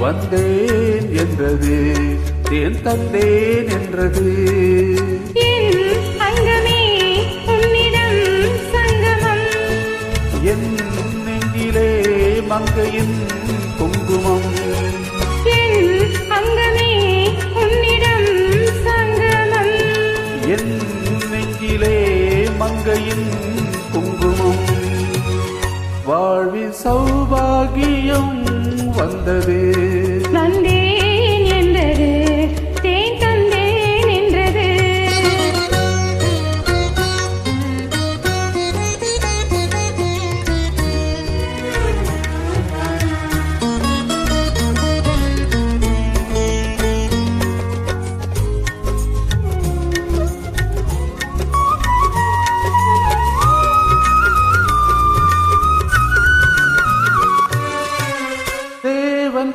வந்தேன் என்றது, தேன் தந்தேன் என்றது. என் அங்கமே உன்னிடம் சங்கமம், என் நெஞ்சிலே மங்கையின் குங்குமம். என் அங்கமே உன்னிடம் சங்கமம், என் நெஞ்சிலே மங்கையின் குங்குமம். வாழ்வில் சௌபாகியம் வந்தது, வந்தேன் என்றது, தேன் தந்தேன் என்றது.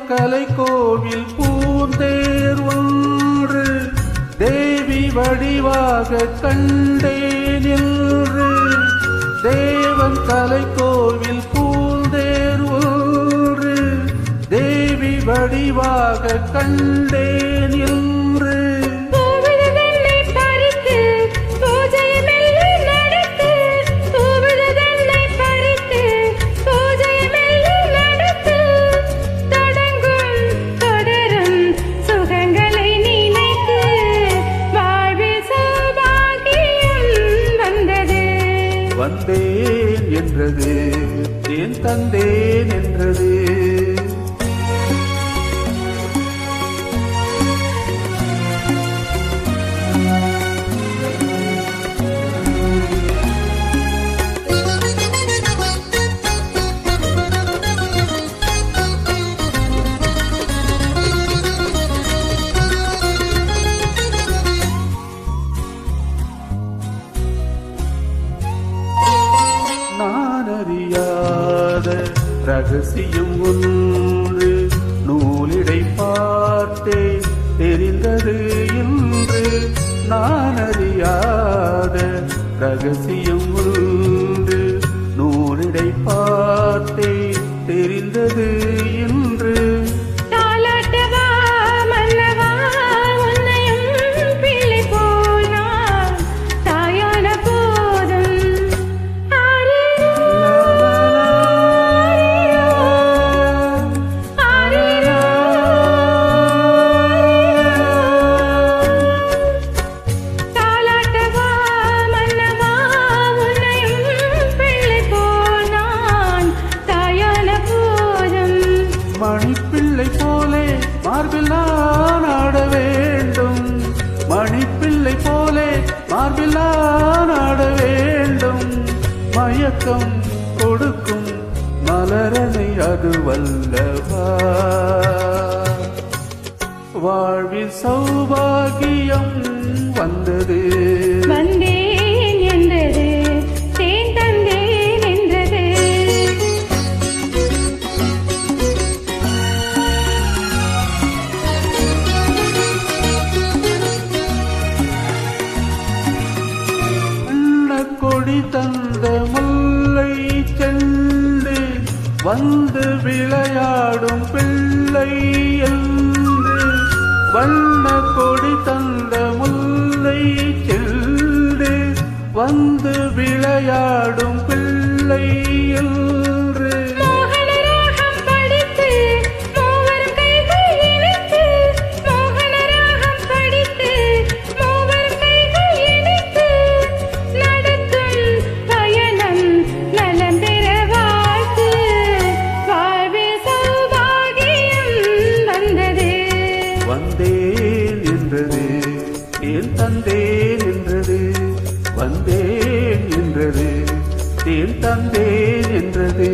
கலை கோவில் பூந்தேர் ஒன்று தேவி வடிவாக கண்டேன் என்று. தேவன் கலை கோவில் பூந்தேர் ஒன்று தேவி வடிவாக கண்டேன் என்று. வந்தேன் என்றது, தேன் தந்தேன் என்றது. அறியாத ரகசியம் ஒன்று நூலிடை பார்த்தே தெரிந்தது என்று. நான் அறியாத ரகசியம் ஒன்று நூலிடை பார்த்தே தெரிந்தது என்று. மணிப்பிள்ளை போலே மார்பில் நான் ஆட வேண்டும், மணிப்பிள்ளை போலே மார்பில் நான் ஆட வேண்டும். மயக்கம் கொடுக்கும் மலரனை அது வல்லவா, வாழ்வில் சௌபாகியம் வந்தது, வந்தேன் என்றது, தேன் தந்தேன் என்றது. கொடி தந்த முல்லை செண்டு வந்து விளையாடும் பிள்ளை என்று. வண்ண கொடி தந்த முல்லை செண்டு வந்து விளையாடும் பிள்ளை என்று. வந்தேன் என்றது, தேன் தந்தேன் என்றது. வந்தேன் என்றது, தேன் தந்தேன் என்றது.